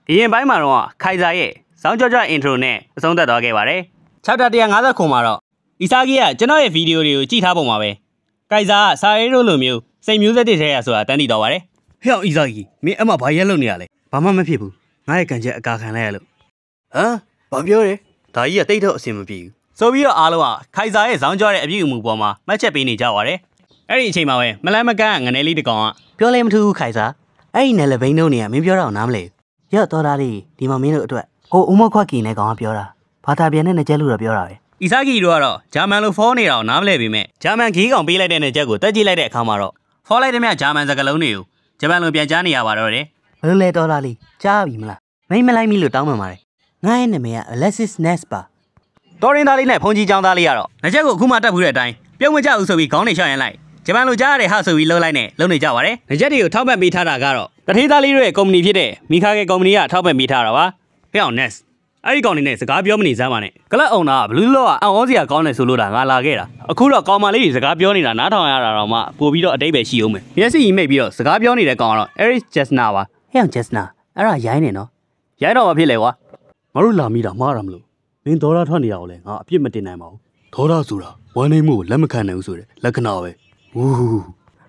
အရင်ပိုင်းမှာတော့ခိုင်စာရဲ့စောင်းကြောကြ intro နဲ့အဆုံးသတ်သွားခဲ့ပါတယ်။ chapter 150မှာတော့အီဆာဂီကကျွန်တော်ရဲ့ဗီဒီယိုတွေကိုကြည့်ထားပုံပါပဲ။ခိုင်စာကစာရေးတို့လိုမျိုးစိတ်မျိုးဆက်တစ်ထဲရဆိုတာတန်းတည်တော့ပါတယ်။ဟဲ့အီဆာဂီမင်းအမဘာရက်လုပ်နေရလဲ။ဘာမှမဖြစ်ဘူး။ငါရဲ့ကန်ချက်အကာခံလိုက်ရလို့။ဟမ်ဘာပြောလဲ။ဒါကြီးကတိတ်တော့အဆင်မပြေဘူး။ဆိုပြီးတော့အားလုံးကခိုင်စာရဲ့စောင်းကြောတဲ့အပြုအမူပေါ်မှာမှတ်ချက်ပေးနေကြပါတယ်။အဲ့ဒီအချိန်မှာပဲမလန်းမကန်းငနေလေးတကောင်ကပြောလဲမထူးခိုင်စာအဲ့ဒီနယ်လဘိန်းတို့နေကမင်းပြောတော့နားမလဲ။ရော့တော်သားလေးဒီမှာမင်းတို့အတွက်ဟိုဦးမခွက်ကီနဲ့ကောင်ကပြောတာဘာသာပြန်တဲ့နေချက်လို့တော့ပြောတာပဲ။အီဆာဂီတို့ကတော့ဂျာမန်လိုဖောနေတာကိုနားမလဲပေမဲ့ဂျာမန်ခီးကောင်ပေးလိုက်တဲ့နေချက်ကိုတက်ကြည့်လိုက်တဲ့အခါမှာတော့ဖောလိုက်တဲ့မြဂျာမန်စကားလုံးတွေကိုဂျပန်လိုပြန်ကြားနေရပါတော့တယ်။ဘယ်လိုလဲတော်သားလေးကြားပြီမလား။မိမလိုက်မိလို့တောင်းပန်ပါတယ်။ငါရဲ့နာမည်က Alexis Ness ပါ။တော်ရင်သားလေးနဲ့ဖုန်ကြီးចောင်းသားလေးကတော့နေချက်ကိုအခုမှတက်ဖူးတဲ့အတိုင်းပြုံးမကြဘူးဆိုပြီးခေါင်းနေရှော့ရင်လိုက်ဂျပန်လိုကြားရတဲ့ဟာဆိုပြီးလှုပ်လိုက်နဲ့လုံနေကြပါတယ်။နေချက်တွေကိုထောက်ပံ့ပေးထားတာကတော့တထေးသားလေးတို့ရဲ့ကုမ္ပဏီဖြစ်တဲ့မီခါကယ်ကုမ္ပဏီကထောက်ပံ့ပေးထားတာပါ။ဟဲ့အောင် Nessအဲ့ဒီကောင်နေနဲ့စကားပြောမနေစမ်းပါနဲ့ကလပ်အောင်တာဘလူးလောကအံ့ဩစရာကောင်းတယ်ဆိုလို့ဒါငါလာခဲ့တာအခုတော့ကောင်မလေးတွေစကားပြောနေတာနားထောင်ရတာတော့မှပို့ပြီးတော့အတိတ်ပဲရှိအောင်မယ်မျက်စိကြီးမိတ်ပြီးတော့စကားပြောနေတဲ့ကောင်ကတော့ Eric Jesna ပါဟဲ့အောင် Jesna အဲ့ဒါရိုင်းနေနော်ရိုင်းတော့မဖြစ်လေကွာငါတို့လာမိတာမှားတာမလို့မင်းဒေါ်လာထွက်နေရအောင်လဲငါအပြစ်မတင်နိုင်ပါဘူးဒေါ်လာဆိုတာဝမ်းနေမှုကိုလက်မခံနိုင်ဘူးဆိုတဲ့လက္ခဏာပဲဝူး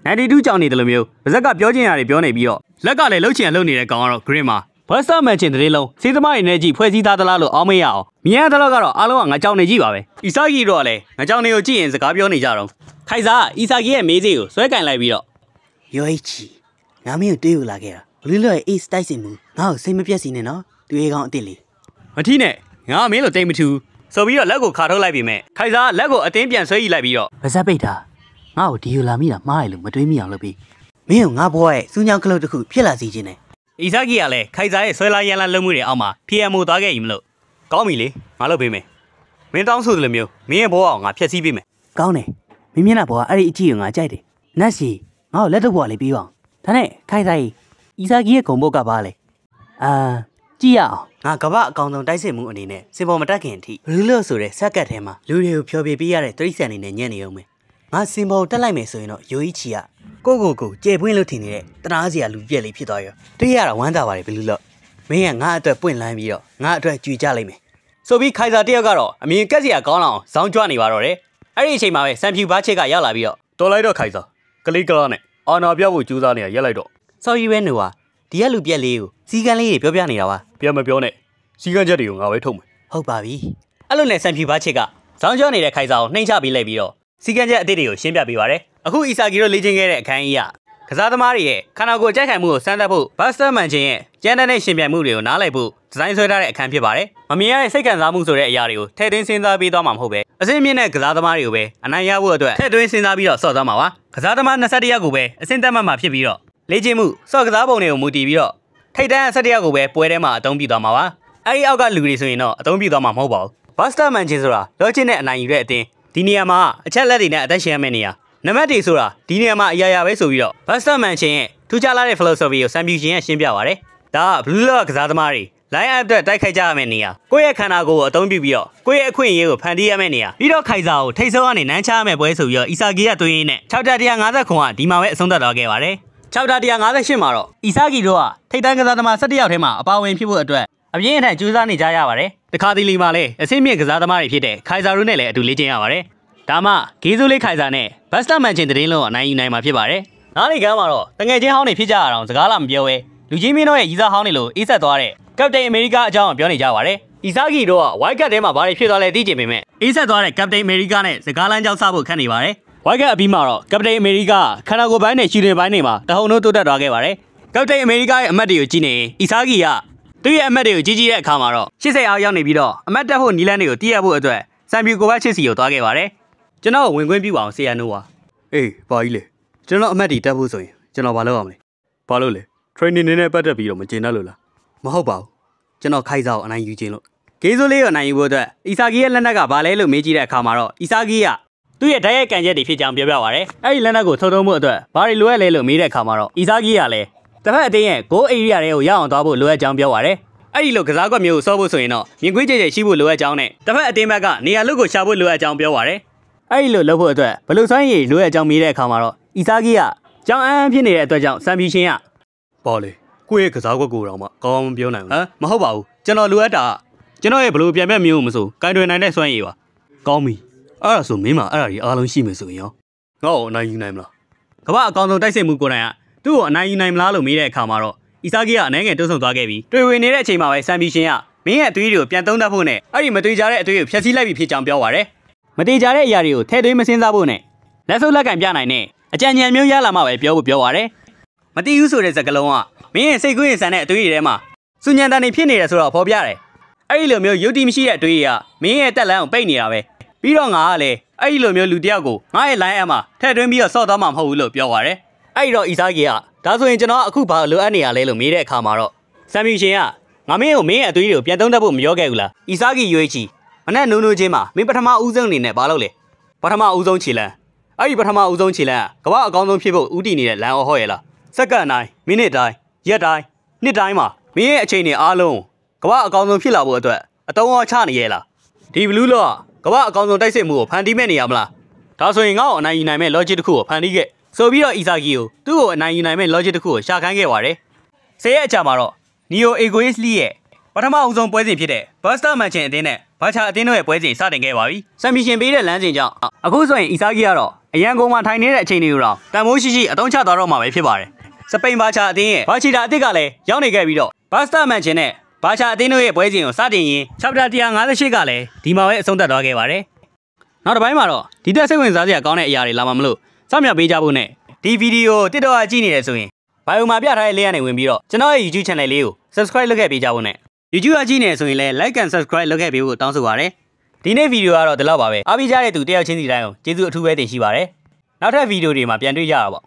92ကြောင်နေတယ်လို့မျိုးပါဇက်ကပြောချင်ရတယ်ပြောနေပြီးတော့လက်ကလည်းလှုပ်ချင်လှုပ်နေတဲ့ကောင်ကတော့ Green မှာဘတ်စတာမန်ချင်းတည်းလုံးစီးသမားတွေနဲ့ကြည့်ဖွဲ့စည်းသားသလားလို့အောင်းမရအောင်မြင်ရတဲ့လောက်ကတော့အားလုံးကငါကြောင်နေကြည့်ပါပဲအီဆာဂီတို့ကလည်းငါကြောင်တွေကိုကြည့်ရင်စကားပြောနေကြတော့ခိုင်စာအီဆာဂီရဲ့မေးစေးကိုဆွဲကင်လိုက်ပြီးတော့ယောဟိချီငါမင်းကိုတွေးယူလာခဲ့တာဘလူးလောရဲ့ ace တိုက်စင်မှုငါ့ကိုစိတ်မပြတ်စီနဲ့နော်သူရေကောင်အစ်စ်လေးမထီးနဲ့ငါမင်းလိုတိတ်မထူဆိုပြီးတော့လက်ကိုခါထုတ်လိုက်ပြီမဲ့ခိုင်စာလက်ကိုအတင်းပြန်ဆွဲယူလိုက်ပြီးတော့ဗဇက်ပိတ်တာငါ့ကိုဒီယူလာမိတာမှားတယ်လို့မတွေးမိအောင်လုပ်ပြီးမင်းကငါဘွားရဲ့စူးညောင်းကလုတ်တစ်ခုဖြစ်လာစီခြင်းနဲ့အီဆာဂီကလည်းခိုင်စာရဲ့ဆွဲလာရန်လာလုံးမှုတွေအောက်မှာ PMO သွားခဲ့ရင်မလို့ကောင်းပြီလေငါလုပ်ပေးမယ်မင်းတောင်းဆိုတယ်လို့မျိုးမင်းရဲ့ဘောအောင်ငါဖျက်ဆီးပေးမယ်ကောင်းတယ်မင်းမျက်နှာဘောကအဲ့ဒီအကြည့်ကိုငါကြိုက်တယ်နတ်စီငါ့ကိုလက်တော့ဘောလေးပြီးအောင်ဒါနဲ့ခိုင်စာကြီးအီဆာဂီရဲ့ဂုံဘုတ်ကပါလေကြည့်ရအောင်ငါကမ္ဘာအကောင်ဆုံးတိုက်စစ်မှုအနေနဲ့စင်ပေါ်မတက်ခင်အထိဘလူးလို့ဆိုတဲ့ဆက်ကတ်ထဲမှာလူတွေကိုဖျော်ပြပေးရတဲ့တရိษံနေနဲ့ညံ့နေအောင်မယ်ငါစင်ပေါ်တက်လိုက်မယ်ဆိုရင်တော့ယိုကြီးချီကကိုကျေပွင့်လို့ထင်နေတဲ့တနာစရာလူပြက်လေးဖြစ်သွားရောတွေ့ရတာဝမ်းသာပါတယ်ဘလူးလို့မင်းကငါအတွက်ပွင့်လန်းပြီးတော့ငါအတွက်ကြွေကြလိုက်မယ်ဆိုပြီးခိုင်စာတယောက်ကတော့အမြင်ကက်စရာကောင်းအောင်ဇောင်းကြွနေပါတော့တယ်အဲ့ဒီအချိန်မှာပဲစံဖြူဘားချစ်ကရောက်လာပြီးတော့တော်လိုက်တော့ခိုင်စာကလေးကလာနဲ့အာနာပြောက်ဖို့ကြိုးစားနေတာရက်လိုက်တော့ဆော်ရီပဲနေပါဒီကလူပြက်လေးကိုစီကန်းလေးတွေပြောပြနေတာပါပြောမပြောနဲ့စီကန်းချက်တွေကိုငါပဲထုတ်မယ်ဟုတ်ပါပြီအဲ့လိုနဲ့စံဖြူဘားချစ်ကဇောင်းကြွနေတဲ့ခိုင်စာကိုနှိမ့်ချပေးလိုက်ပြီးတော့စီကန်းချက်အစ်စ်တွေကိုရှင်းပြပေးပါတယ်အခုအီဆာဂီတို့လေ့ကျင့်ခဲ့တဲ့အခန်းကြီးကစားသမားတွေရဲ့ခန္ဓာကိုယ်ကြိုက်ခံမှုကိုစမ်းသပ်ဖို့ဘတ်စတာမန်ချင်းရဲ့ကျန်းတဲ့ရှင်ပြိုင်မှုတွေကိုနားလည်ဖို့ဒီဇိုင်းဆွဲထားတဲ့အခန်းဖြစ်ပါတယ်။မမြင်ရတဲ့စိတ်ခံစားမှုဆိုတဲ့အရာတွေကိုထည့်သွင်းစဉ်းစားပေးသွားမှာမဟုတ်ပဲအစင်းမြင့်တဲ့ကစားသမားတွေကိုပဲအနိုင်ရဖို့အတွက်ထည့်သွင်းစဉ်းစားပြီးတော့ဆော့သွားမှာပါ။ကစားသမား21ယောက်ကိုပဲအဆင့်တက်မှတ်မှာဖြစ်ပြီးတော့လေ့ကျင့်မှုဆော့ကစားပုံတွေကိုမူတည်ပြီးတော့ထိပ်တန်း17ယောက်ကိုပဲပွဲထဲမှာအသုံးပြုသွားမှာပါ။အဲဒီအောက်ကလူတွေဆိုရင်တော့အသုံးပြုသွားမှာမဟုတ်ပါဘူး။ဘတ်စတာမန်ချင်းဆိုတာလော့ချစ်နဲ့အနိုင်ယူတဲ့အတင်းဒီနေရာမှာအချက်လက်တွေနဲ့အသက်ရှင်ရမယ့်နေရာနံပါတ်တွေဆိုတာဒီနေရာမှာအရာရာပဲဆိုပြီးတော့ဘတ်စတာမန်ချင်းရဲ့ထူးခြားလာတဲ့ philosophy ကိုစံပြူချင်းရဲ့ရှင်းပြပါတယ်။ဒါက blue lock ကစားသမားတွေ line up အတွက်တိုက်ခိုက်ကြရမယ့်နေရာကိုယ့်ရဲ့ခန္ဓာကိုယ်ကိုအသုံးပြုပြီးတော့ကိုယ့်ရဲ့အခွင့်အရေးကိုဖန်တီးရမယ့်နေရာပြီးတော့ခိုင်စာကိုထိတ်ဆုံးကနေနန်းချရမယ့်ပွဲဆိုပြီးတော့အီဆာဂီကတွေးရင်းနဲ့ chapter 150ကဒီမှာပဲအဆုံးသတ်သွားခဲ့ပါတယ်။ chapter 158မှာတော့အီဆာဂီတို့ကထိတ်တန်းကစားသမား17ယောက်ထဲမှာအပါဝင်ဖြစ်ဖို့အတွက်အပြင်းအထန်ကြိုးစားနေကြရပါတယ်။တခါတလေမှာလည်းအဆင့်မြင့်ကစားသမားတွေဖြစ်တဲ့ခိုင်စာတို့နဲ့လည်းအတူလေ့ကျင့်ရပါတယ်။ဒါမှဂေးစိုးလေးခိုင်စာနဲ့ဘတ်စတာမန်ချင်းတရင်လုံးအနိုင်ယူနိုင်မှာဖြစ်ပါတယ်။နားလေကမ်းမှာတော့တငယ်ချင်းဟောင်းတွေဖြစ်ကြရအောင်စကားလာမပြောဘဲလူကြီးမင်းတို့ရဲ့ရီစားဟောင်းတွေလိုအေးဆက်သွားတဲ့ကပတိန်အမေရိကအကြောင်းပြောနေကြပါတယ်။အီဆာဂီတို့ကဝိုက်ကတ်ထဲမှာဘာတွေဖြစ်သွားလဲသိချင်ပေမဲ့အေးဆက်သွားတဲ့ကပတိန်အမေရိကနဲ့စကားလမ်းကြောင်းစဖို့ခက်နေပါတယ်။ဝိုက်ကတ်အပြီးမှာတော့ကပတိန်အမေရိကခန္ဓာကိုယ်ပိုင်းနဲ့ရှူတင်ပိုင်းတွေမှာတဟုန်တို့တိုးတက်သွားခဲ့ပါတယ်။ကပတိန်အမေရိကရဲ့အမတ်တွေကိုကြည့်နေအီဆာဂီကသူ့ရဲ့အမတ်တွေကိုကြီးတဲ့အခါမှာတော့80အောက်ရောက်နေပြီးတော့အမတ်တက်ဖို့နီလန်းတွေကိုတည်ရဖို့အတွက်စံပြူကိုဘတ်ချစ်စီကိုသွားခဲ့ပါတယ်။ကျွန်တော်ဝင်ခွင့်ပြုပါအောင်ဆရာနိုးပါအေးဘာကြီးလဲကျွန်တော်အမတ်တီတက်ဖို့ဆိုရင်ကျွန်တော်ဘာလုပ်ရမလဲဘာလို့လဲ training နဲ့ပတ်သက်ပြီးတော့မကျင်တတ်လို့လားမဟုတ်ပါဘူးကျွန်တော်ခိုင်စာကိုအနိုင်ယူခြင်းလို့ဂေးစိုးလေးကိုအနိုင်ယူဖို့အတွက်အီဆာဂီရဲ့လက်နက်ကဘာလဲလို့မေးကြည့်တဲ့အခါမှာတော့အီဆာဂီကသူ့ရဲ့ဓာတ်ရိုက်ကန်ချက်တွေဖြစ်ကြောင်းပြောပြပါရတယ်အဲ့ဒီလက်နက်ကိုထုတ်သုံးမှုအတွက်ဘာတွေလိုအပ်လဲလို့မေးတဲ့အခါမှာတော့အီဆာဂီကလည်းတစ်ဖက်အတင်းရဲ့ goal area တွေကိုရအောင်သွားဖို့လိုအပ်ကြောင်းပြောပါတယ်အဲ့ဒီလိုကစားကွက်မျိုးကိုစောဖို့ဆိုရင်တော့မြင်ကွင်းကြဲကြဲရှိဖို့လိုအပ်ကြောင်းနဲ့တစ်ဖက်အတင်းဘက်ကနေရာလုကိုရှာဖို့လိုအပ်ကြောင်းပြောပါတယ်အဲ့ဒီလိုလုပ်ဖို့အတွက်ဘယ်လိုစွမ်းရည်လိုအပ်ကြောင်းမေးတဲ့အခါမှာတော့အီဆာဂီကကြောင်အန်းဖြစ်နေတဲ့အတွက်ကြောင့်စံပြူရှင်ကပေါ်လေ ကိုယ့်ရဲ့ကစားကွက်ကိုတော့မှကောင်းပြောနိုင်ဘူးမဟုတ်ပါဘူးကျွန်တော်လိုအပ်တာကျွန်တော်ရဲ့ဘလို့ပြန်မဲ့မျိုးမဆိုကင်တွယ်နိုင်တဲ့စွမ်းရည်ပါကောင်းပြီအဲ့ဒါဆိုမင်းမအဲ့ဒါကြီးအားလုံးရှိမယ်ဆိုရင်ရောငါ့ကိုအနိုင်ယူနိုင်မလားကမ္ဘာအကောင်ဆုံးတိုက်စစ်မှုကိုယ်တိုင်ကသူ့ကိုအနိုင်ယူနိုင်မလားလို့မေးတဲ့အခါမှာတော့အီဆာဂီကအနှဲငယ်တွန်းဆုံသွားခဲ့ပြီးတွေ့ဝင်နေတဲ့အချိန်မှာပဲဆမ်ဘီရှင်ကမင်းရဲ့အသွေးတွေကိုပြန်သုံးသပ်ဖို့နဲ့အဲ့ဒီမတွေ့ကြတဲ့အသွေးကိုဖျက်ဆီးလိုက်ပြီးဖြစ်ကြောင်းပြောပါရယ်မတေကြတဲ့အရာတွေကိုထဲသွင်းမစင်းစားဖို့နဲ့လက်ဆုပ်လက်ကင်ပြနိုင်တဲ့အကြံဉာဏ်မျိုးရလာမှပဲပြောဖို့ပြောပါရယ်မတိဘူးဆိုတဲ့စကားလုံးကမင်းရဲ့စိတ်ကူးရင်ဆန်တဲ့အသွေးတွေထဲမှာစူညံတန်နေဖြစ်နေတယ်ဆိုတော့ဖော်ပြတယ်အဲ့ဒီလိုမျိုးယုတ်တိမရှိတဲ့အသွေးတွေကမင်းရဲ့တက်လန်းကိုပိတ်နေတာပဲပြီးတော့ငါကလည်းအဲ့ဒီလိုမျိုးလူတယောက်ကိုငါရဲ့ line app မှာထည့်သွင်းပြီးတော့ဆော့သွားမှာမဟုတ်ဘူးလို့ပြောပါရယ်အဲ့ဒီတော့အီဆာဂီကဒါဆိုရင်ကျွန်တော်အခုဘာလိုအပ်နေရလဲလို့မေးတဲ့အခါမှာတော့ဆမ်မီရှင်ကငါမင်းကိုမင်းရဲ့အသွေးတွေကိုပြန်သုံးတတ်ဖို့မပြောခဲ့ဘူးလားအီဆာဂီရွေးချီမနဲ့နုံနုံချင်းမှာမင်းပထမဦးဆုံးအနေနဲ့ဘာလုပ်လဲပထမဦးဆုံးခြေလန်းအဲ့ဒီပထမဦးဆုံးခြေလန်းကကမ္ဘာအကောင်းဆုံးဖြစ်ဖို့ဦးတည်နေတဲ့လမ်းဟောရဲ့လားစက္ကန့်တိုင်းမိနစ်တိုင်းရက်တိုင်းနှစ်တိုင်းမှာမင်းရဲ့အချိန်တွေအားလုံးကမ္ဘာအကောင်းဆုံးဖြစ်လာဖို့အတွက်အတုံးအောင်ချနေရဲ့လားဒီဘလူးလော့ကမ္ဘာအကောင်းဆုံးတိုက်စစ်မှုကိုဖန်တီးမဲ့နေရမလားဒါဆိုရင်ငါ့ကိုအနိုင်ယူနိုင်မဲ့ logic တစ်ခုကိုဖန်တီးခဲ့ဆိုပြီးတော့အီဆာဂီကိုသူ့ကိုအနိုင်ယူနိုင်မဲ့ logic တစ်ခုကိုရှာခိုင်းခဲ့ပါတယ်ဆယ်ရက်အကြာမှာတော့ Neo Egoist ရဲ့ပထမအဦးဆုံးပွဲစဉ်ဖြစ်တဲ့ Buster Mansion အသင်းနဲ့ဘာချာအသင်းတို့ရဲ့ပွဲစဉ်စတင်ခဲ့ပါပြီဆမ်မီရှင်ပေးတဲ့လမ်းစဉ်ကြောင့်အခုဆိုရင်အီဆာဂီကတော့အရန်ကုန်မှာထိုင်နေတဲ့အချိန်တွေကိုတော့တန်မိုးရှိရှိအသုံးချသွားတော့မှာပဲဖြစ်ပါတယ်စပိန်ဘာချာအသင်းရဲ့ဘာချီတာအသစ်ကလည်းရောက်နေခဲ့ပြီးတော့ Buster Mansion နဲ့ဘာချာအသင်းတို့ရဲ့ပွဲစဉ်ကိုစတင်ရင်း Chapter 158ကလည်းဒီမှာပဲအဆုံးသတ်သွားခဲ့ပါတယ်နောက်တစ်ပိုင်းမှာတော့ဒီတက်စိတ်ဝင်စားစရာကောင်းတဲ့အရာတွေလာမှမလို့စောင့်မျှော်ပေးကြဖို့နဲ့ဒီဗီဒီယိုတစ်တော့ကြည့်နေတယ်ဆိုရင်ဘိုင်ယိုမှာပြထားတဲ့လေးကနေဝင်ပြီးတော့ကျွန်တော်ရဲ့ YouTube channel လေးကို subscribe လုပ်ခဲ့ပေးကြဖို့နဲ့ YouTube ကကြည့်နေဆိုရင်လည်း like and subscribe လုပ်ခဲ့ပေးဖို့တောင်းဆိုပါရစေဒီနေ့ဗီဒီယိုကတော့ဒီလောက်ပါပဲအားပေးကြတဲ့သူတယောက်ချင်းစီတိုင်းကိုကျေးဇူးအထူးပဲတင်ရှိပါတယ်နောက်ထပ်ဗီဒီယိုတွေမှာပြန်တွေ့ကြတာပေါ့